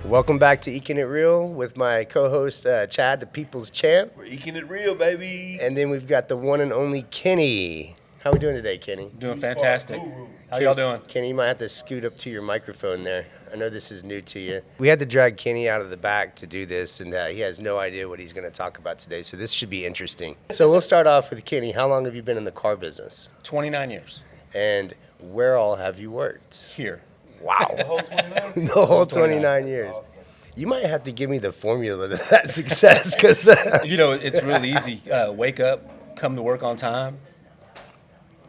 Welcome back to Eakin It Real with my co-host Chad, the People's Champ. We're eking it real, baby. And then we've got the one and only Kenny. How we doing today, Kenny? Doing fantastic. How y'all doing? Kenny, you might have to scoot up to your microphone there. I know this is new to you. We had to drag Kenny out of the back to do this, and he has no idea what he's going to talk about today, so this should be interesting. So we'll start off with Kenny. How long have you been in the car business? 29 years. And where all have you worked? Here. Wow. The whole 29? The whole 29 years. Awesome. You might have to give me the formula to that success, because You know, it's really easy. Wake up, come to work on time,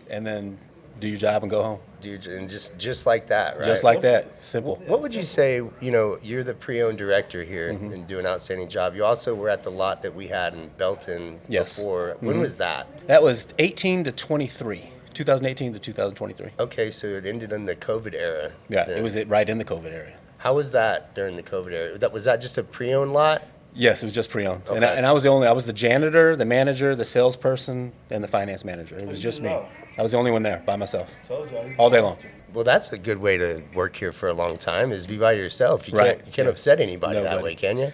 and then do your job and go home. dude, and just like that, right? Just like that. Simple. What would you say, you know, you're the pre-owned director here and do an outstanding job. You also were at the lot that we had in Belton Yes. before. When was that? That was 18 to 23. 2018 to 2023. Okay, so it ended in the COVID era. Yeah, then. it was right in the COVID area. How was that during the COVID era? Was that just a pre-owned lot? Yes, it was just pre-owned. And, Okay. I was the janitor, the manager, the salesperson, and the finance manager. It was just me. I was the only one there by myself. Told y'all, he's All day a long. monster. Well, that's a good way to work here for a long time, is be by yourself. You Right. can't Yeah. upset anybody that Nobody. way, can you?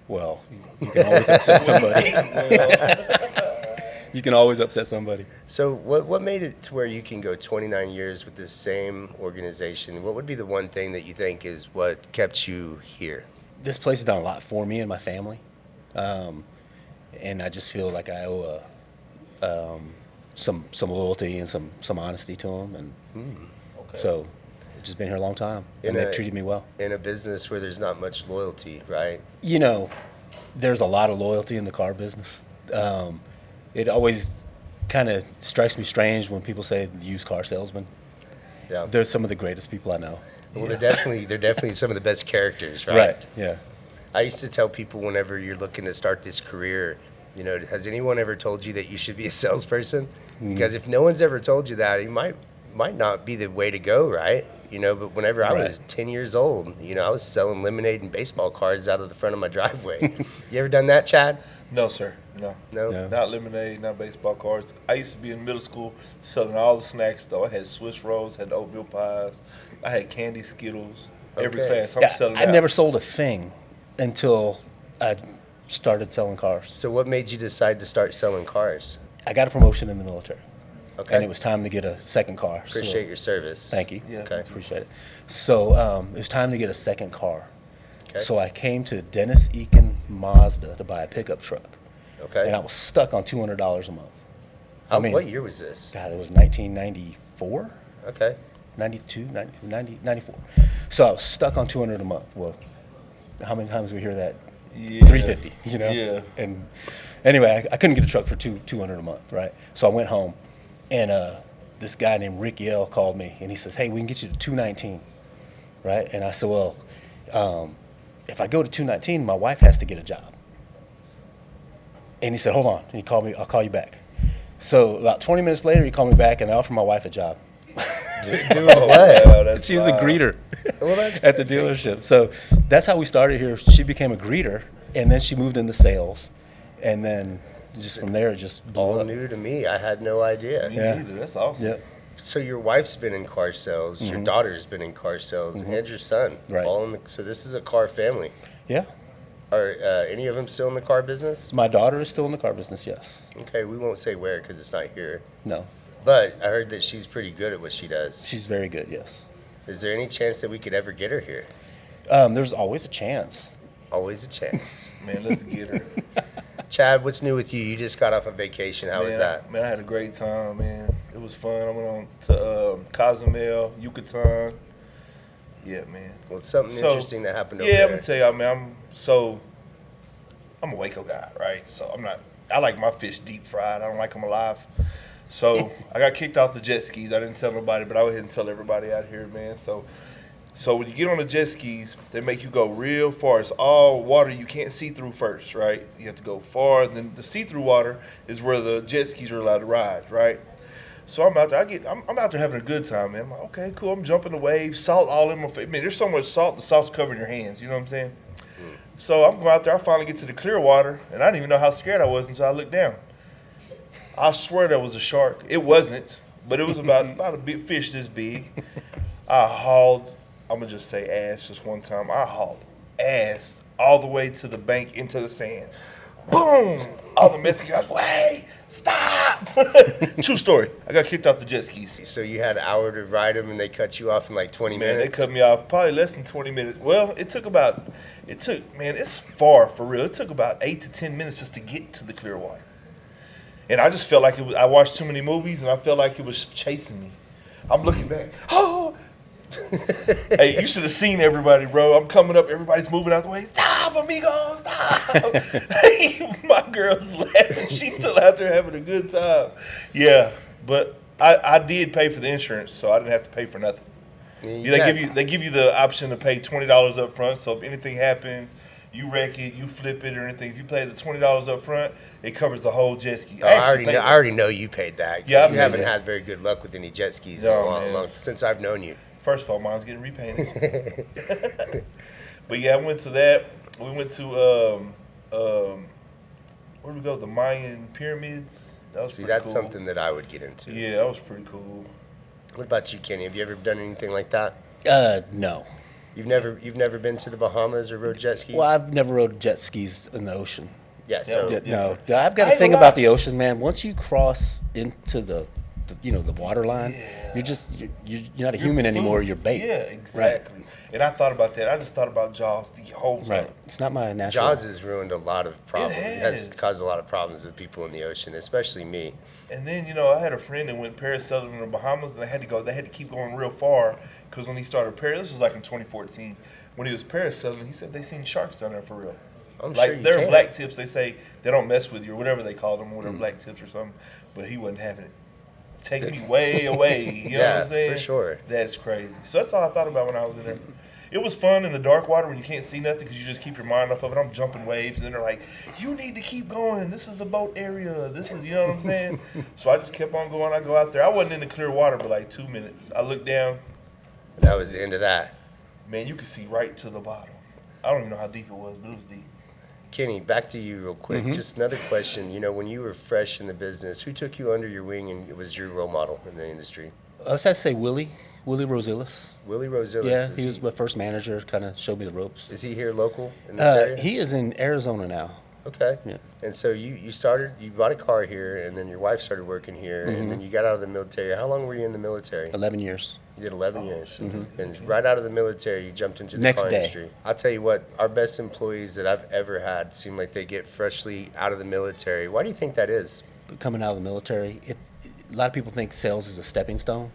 Well, you can always upset somebody. You can always upset somebody. So what made it to where you can go 29 years with the same organization? What would be the one thing that you think is what kept you here? This place has done a lot for me and my family, and I just feel like I owe some loyalty and some honesty to them, and so I've just been here a long time, and they've treated me well. In a business where there's not much loyalty, right? You know, there's a lot of loyalty in the car business. It always kind of strikes me strange when people say used car salesman. Yeah. They're some of the greatest people I know. Well, they're definitely some of the best characters, right? Right. Yeah. I used to tell people whenever you're looking to start this career, you know, has anyone ever told you that you should be a salesperson? Because if no one's ever told you that, you might not be the way to go, right? You know, but whenever I was 10 years old, you know, I was selling lemonade and baseball cards out of the front of my driveway. You ever done that, Chad? No, sir. No. No? No. Not lemonade, not baseball cards. I used to be in middle school selling all the snacks, though. I had Swiss rolls, had oatmeal pies. I had candy Skittles. Every Okay. class, I'm Yeah, selling I out. never sold a thing until I started selling cars. So what made you decide to start selling cars? I got a promotion in the military, Okay. and it was time to get a second car. So- Appreciate your service. Thank you. Yeah. Okay. Appreciate it. So it was time to get a second car. Okay. So I came to Dennis Eakin Mazda to buy a pickup truck, Okay. and I was stuck on $200 a month. What year was this? God, it was 1994, Okay. 92, 90, 94. So I was stuck on 200 a month. Well, how many times we hear that? Yeah. 350, you know? Yeah. And anyway, I couldn't get a truck for 200 a month, right? So I went home, and this guy named Rick Yell called me, and he says, "Hey, we can get you to 219, right?" And I said, "Well, if I go to 219, my wife has to get a job." And he said, "Hold on." And he called me, "I'll call you back." So about 20 minutes later, he called me back, and they offered my wife a job. Doing what? Wow, that's She was a wild. greeter Well, that's at the dealership. So that's how we started here. She became a greeter, and then she moved into sales, and then just from there, it just blew all up. new to me. I had no idea. Me Yeah. neither. That's awesome. Yeah. So your wife's been in car sales, your daughter's been in car sales, and your son. Right. All in so this is a car family. Yeah. Are any of them still in the car business? My daughter is still in the car business, yes. Okay, we won't say where because it's not here. No. But I heard that she's pretty good at what she does. She's very good, yes. Is there any chance that we could ever get her here? There's always a chance. Always a chance. Man, let's get her. Chad, what's new with you? You just got off a vacation. How was that? Man, I had a great time, man. It was fun. I went on to Cozumel, Yucatan. Yeah, man. Well, something So, interesting that happened over Yeah, I'm there. gonna tell y'all, man. I'm a Waco guy, right? So I like my fish deep fried. I don't like them alive. So I got kicked off the jet skis. I didn't tell nobody, but I went ahead and tell everybody out here, man. So when you get on the jet skis, they make you go real far. It's all water you can't see through first, right? You have to go far. Then the see-through water is where the jet skis are allowed to ride, right? So I'm out there. I'm out there having a good time, man. I'm like, okay, cool. I'm jumping the waves, salt all in my face. Man, there's so much salt. The salt's covering your hands. You know what I'm saying? So I'm going out there. I finally get to the clear water, and I didn't even know how scared I was until I looked down. I swear that was a shark. It wasn't, but it was about a big fish this big. I hauled. I'm gonna just say ass just one time. I hauled ass all the way to the bank into the sand. Boom! All the Mexican guys, wait, stop! True story. I got kicked off the jet skis. So you had an hour to ride them, and they cut you off in like 20 Man, minutes? they cut me off probably less than 20 minutes. Well, man, it's far for real. It took about 8 to 10 minutes just to get to the Clearwater. And I just felt like I watched too many movies, and I felt like it was chasing me. I'm looking back. Oh! Hey, you should have seen everybody, bro. I'm coming up. Everybody's moving out the way. Stop, amigo, stop. Hey, my girl's laughing. She's still out there having a good time. Yeah, but I did pay for the insurance, so I didn't have to pay for nothing. They give you the option to pay $20 up front. So if anything happens, you wreck it, you flip it, or anything, if you pay the $20 up front, it covers the whole jet ski. I already know you paid that. Yeah, you haven't had very good luck with any jet skis since I've known you. First of all, mine's getting repainted. But yeah, I went to that. We went to where did we go? The Mayan pyramids. That was pretty cool. Something that I would get into. Yeah, that was pretty cool. What about you, Kenny? Have you ever done anything like that? No. You've never been to the Bahamas or rode jet skis? Well, I've never rode jet skis in the ocean. Yeah, so No, I've got a thing about the ocean, man. Once you cross into the water line, you're not a human anymore. You're bait. Yeah, exactly. Right. And I thought about that. I just thought about Jaws the whole time. Right. It's not my natural. Jaws has ruined a lot of problems. It has caused a lot of problems with people in the ocean, especially me. And then, I had a friend that went parasailing in the Bahamas, and they had to keep going real far, because when he started this was like in 2014. When he was parasailing, he said they seen sharks down there for real. I'm like, sure you they're can. black tips. They say they don't mess with you, or whatever they call them, whatever black tips or something. But he wasn't having it. Taking me way away. You know what I'm saying? For sure. That's crazy. So that's all I thought about when I was in there. It was fun in the dark water when you can't see nothing because you just keep your mind off of it. I'm jumping waves, and then they're like, you need to keep going. This is the boat area. This is, you know what I'm saying? So I just kept on going. I go out there. I wasn't in the clear water but like 2 minutes. I looked down. That was the end of that. Man, you could see right to the bottom. I don't even know how deep it was, but it was deep. Kenny, back to you real quick. Just another question. When you were fresh in the business, who took you under your wing and was your role model in the industry? I was to say Willie Rosillas. Willie Rosillas. Yeah, he was my first manager, kind of showed me the ropes. Is he here local in this area? He is in Arizona now. Okay. Yeah. And so you bought a car here, and then your wife started working here, and then you got out of the military. How long were you in the military? 11 years. You did 11 years. And right out of the military, you jumped into the Next car day. industry. I'll tell you what, our best employees that I've ever had seem like they get freshly out of the military. Why do you think that is? Coming out of the military, a lot of people think sales is a stepping stone,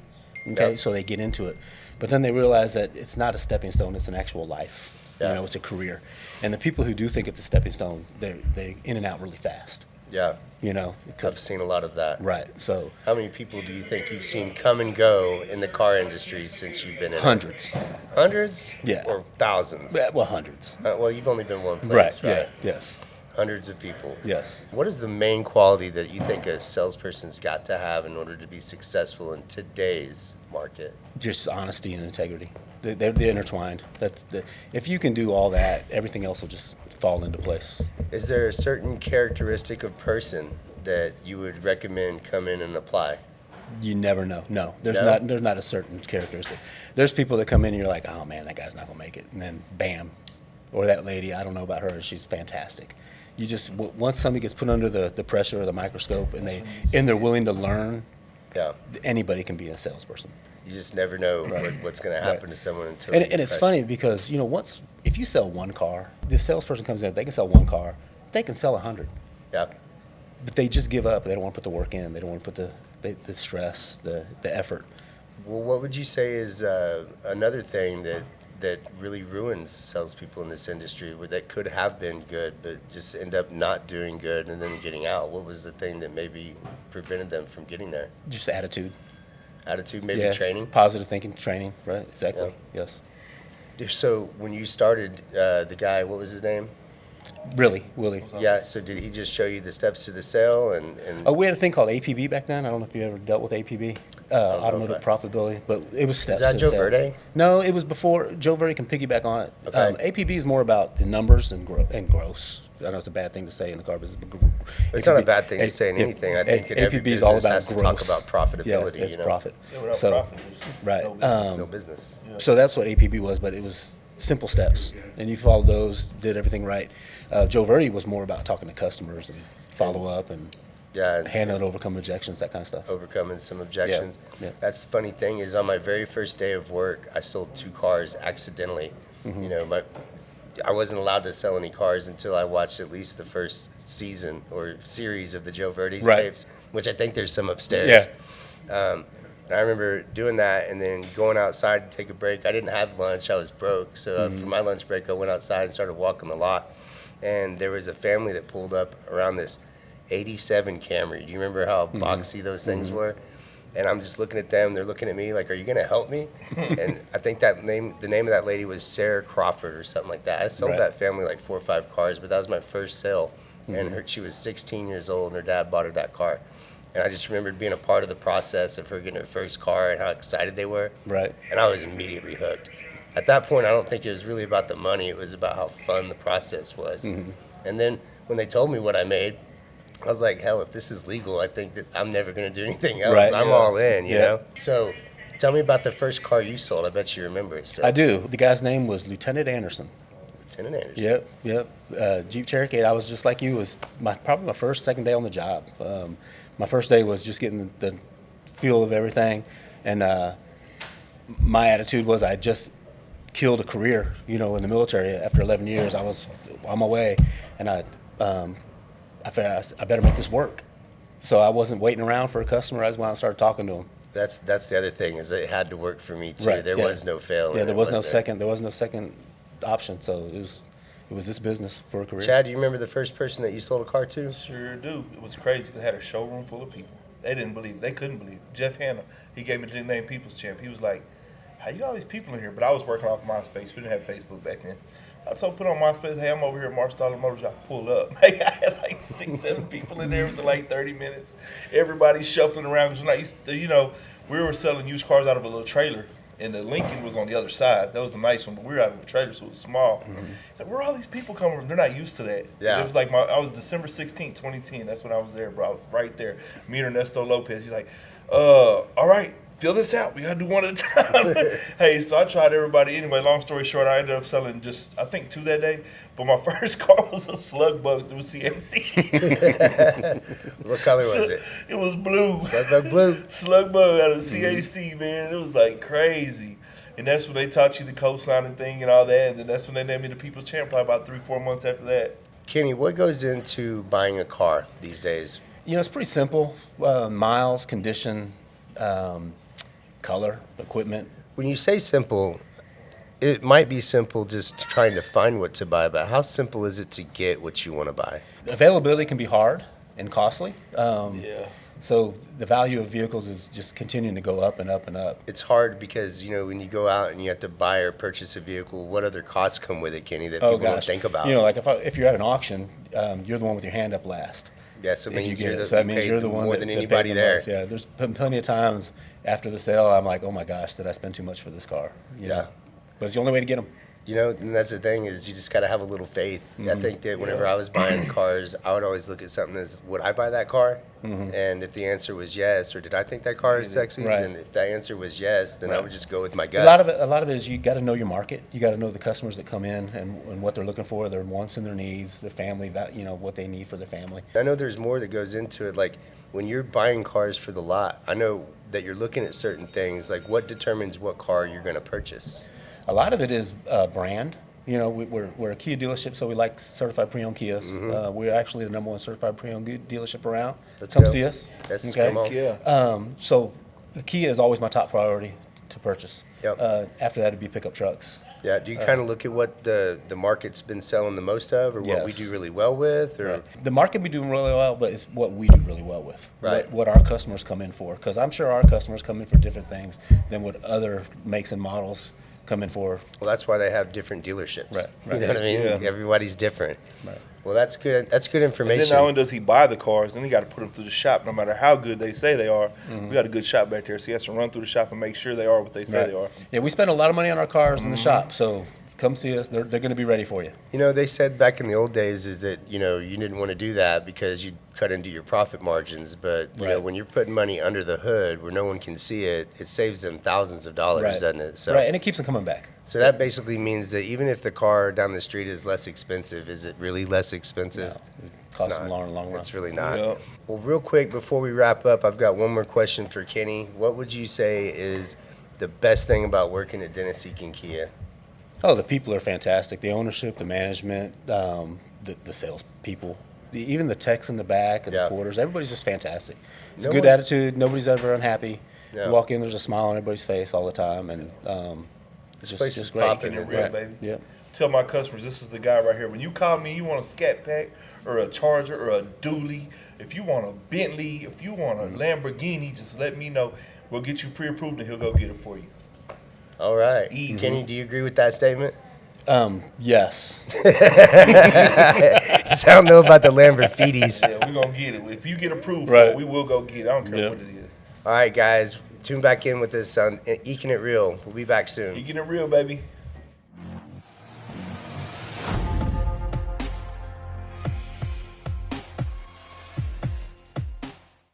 okay? Yep. So they get into it. But then they realize that it's not a stepping stone, it's an actual life. Yeah. It's a career. And the people who do think it's a stepping stone, they're in and out really fast. Yeah. Because, I've seen a lot of that. right. So How many people do you think you've seen come and go in the car industry since you've been in hundreds. it? Hundreds? Yeah. Or thousands? Well, hundreds. Well, you've only been one place, right? Yeah. Yes. Hundreds of people. Yes. What is the main quality that you think a salesperson's got to have in order to be successful in today's market? Just honesty and integrity. They're intertwined. If you can do all that, everything else will just fall into place. Is there a certain characteristic of person that you would recommend come in and apply? You never know. No, there's No? there's not a certain characteristic. There's people that come in and you're like, oh man, that guy's not gonna make it, and then bam, or that lady, I don't know about her, she's fantastic. You just once somebody gets put under the pressure or the microscope, and they're willing to learn, Yeah. anybody can be a salesperson. You just never know what's going to happen to someone until And they get it's pressured. funny because if you sell one car, the salesperson comes in, they can sell one car, they can sell 100, Yeah. but they just give up. They don't want to put the work in. They don't want to put the stress, the effort. Well, what would you say is another thing that really ruins salespeople in this industry, that could have been good but just end up not doing good and then getting out? What was the thing that maybe prevented them from getting there? Just attitude. Attitude, maybe training? Positive thinking, training, right? Exactly. Yeah. Yes. So when you started, the guy, what was his name? Really, Willie. Yeah, so did he just show you the steps to the sale? And Oh, we had a thing called APB back then. I don't know if you ever dealt with APB, automotive profitability, but it was steps. Is that to Joe sale. Verde? No, it was before. Joe Verde can piggyback on it. Okay. APB is more about the numbers and gross. I know it's a bad thing to say in the car business, but It's not a bad thing to say in anything. I think that every APB is all business about has to gross. talk about profitability. Yeah, it's you know? profit. Yeah, without So, profit, there's right. no business. No business. So that's what APB was, but it was simple steps, and you followed those, did everything right. Joe Verdi was more about talking to customers and follow up and handling overcome objections, that kind of stuff. Overcoming some objections. Yeah. That's the funny thing is on my very first day of work, I sold 2 cars accidentally. You know, I wasn't allowed to sell any cars until I watched at least the first season or series of the Joe Verdi's tapes, which I think there's some upstairs. And I remember doing that and then going outside to take a break. I didn't have lunch. I was broke. So for my lunch break, I went outside and started walking the lot. And there was a family that pulled up around this 87 Camry. Do you remember how boxy those things were? And I'm just looking at them. They're looking at me like, "Are you going to help me?" And I think the name of that lady was Sarah Crawford or something like that. I sold that family like 4 or 5 cars, but that was my first sale. And she was 16 years old, and her dad bought her that car. And I just remembered being a part of the process of her getting her first car and how excited they were. Right. And I was immediately hooked. At that point, I don't think it was really about the money. It was about how fun the process was. And then when they told me what I made, I was like, hell, if this is legal, I think that I'm never going to do anything else. I'm all in, you know? So tell me about the first car you sold. I bet you remember it still. I do. The guy's name was Lieutenant Anderson. Lieutenant Anderson. Yep. Jeep Cherokee. I was just like you. It was probably my first, second day on the job. My first day was just getting the feel of everything. And my attitude was I just killed a career, you know, in the military. After 11 years, I was on my way. And I figured I better make this work. So I wasn't waiting around for a customer. I just went out and started talking to them. That's the other thing is it had to work for me too. Right, There was no failure. Yeah, there was no second option. So it was this business for a career. Chad, do you remember the first person that you sold a car to? Sure do. It was crazy. We had a showroom full of people. They didn't believe it. They couldn't believe it. Jeff Hanna, he gave me the nickname People's Champ. He was like, "How you got all these people in here?" But I was working off MySpace. We didn't have Facebook back then. I told put on MySpace, "Hey, I'm over here at March Dollar Motors." I pulled up. Hey, I had like 6, 7 people in there within like 30 minutes. Everybody's shuffling around. Because when I used to, you know, we were selling used cars out of a little trailer. And the Lincoln was on the other side. That was the nice one, but we were out of a trailer, so it was small. It's like, where are all these people coming from? They're not used to that. Yeah. It was like I was December 16th, 2010. That's when I was there, bro. I was right there. Me and Ernesto Lopez. He's like, all right, fill this out. We got to do one at a time. Hey, so I tried everybody. Anyway, long story short, I ended up selling just, I think, 2 that day. But my first car was a slug bug through CAC. What color was it? It was blue. Slug blue. Slug bug out of CAC, man. It was like crazy. And that's when they taught you the co-signing thing and all that. And then that's when they named me the People's Champ, probably about 3-4 months after that. Kenny, what goes into buying a car these days? You know, it's pretty simple. Miles, condition, color, equipment. When you say simple, it might be simple just trying to find what to buy, but how simple is it to get what you want to buy? Availability can be hard and costly. Yeah. So the value of vehicles is just continuing to go up and up and up. It's hard because, you know, when you go out and you have to buy or purchase a vehicle, what other costs come with it, Kenny, that people don't think about? You know, like if you're at an auction, you're the one with your hand up last. Yeah, so it means you're you're the one more that, than that anybody paid the there. most. Yeah, there's been plenty of times after the sale, I'm like, oh my gosh, did I spend too much for this car? You know? But it's the only way to get them. You know, and that's the thing is you just got to have a little faith. I think that whenever I was buying cars, I would always look at something as, would I buy that car? And if the answer was yes, or did I think that car is sexy? Then if that answer was yes, then I would just go with my gut. A lot of it is you got to know your market. You got to know the customers that come in and what they're looking for, their wants and their needs, their family, you know, what they need for their family. I know there's more that goes into it. Like when you're buying cars for the lot, I know that you're looking at certain things. Like what determines what car you're going to purchase? A lot of it is brand. You know, we're a Kia dealership, so we like certified pre-owned Kias. We're actually the #1 certified pre-owned dealership around. Come see us. Yes, come on. Yeah. So the Kia is always my top priority to purchase. Yep. After that, it'd be pickup trucks. Yeah. Do you kind of look at what the market's been selling the most of, or what we do really well with, or the market be doing really well, but it's what we do really well with. Right. What our customers come in for, because I'm sure our customers come in for different things than what other makes and models come in for. Well, that's why they have different dealerships. Right. You know what I mean? Yeah. Everybody's different. Right. Well, that's good. That's good And information. then not only does he buy the cars, then he got to put them through the shop. No matter how good they say they are, we got a good shop back there, so he has to run through the shop and make sure they are what they say they are. Yeah, we spend a lot of money on our cars in the shop, so come see us. They're going to be ready for you. You know, they said back in the old days is that, you know, you didn't want to do that because you'd cut into your profit margins. But you know, Right. when you're putting money under the hood where no one can see it, it saves them thousands of dollars, Right. doesn't it? So, Right, and it keeps them coming back. so that basically means that even if the car down the street is less expensive, is it really less expensive? No, it It's costs them not. long, long run. It's really not. Yeah. Well, real quick before we wrap up, I've got one more question for Kenny. What would you say is the best thing about working at Dennis Eakin Kia? Oh, the people are fantastic. The ownership, the management, the sales people, even the techs in the back and Yeah. the porters. Everybody's just fantastic. It's No a good one- attitude. Nobody's ever unhappy. Yeah. You walk in, there's a smile on everybody's face all the time, and it's place just is great. popping. Keeping it Right. real, baby. Yep. Tell my customers this is the guy right here. When you call me, you want a Scat Pack or a Charger or a Dually. If you want a Bentley, if you want a Lamborghini, just let me know. We'll get you pre-approved and he'll go get it for you. All right. Easy. Kenny, do you agree with that statement? Yes. I don't know about the Lamborghinis. Yeah, we're going to get it. If you get approved for Right. it, we will go get it. I don't care Yeah. what it is. All right, guys. Tune back in with us on Eakin It Real. We'll be back soon. You getting it real, baby.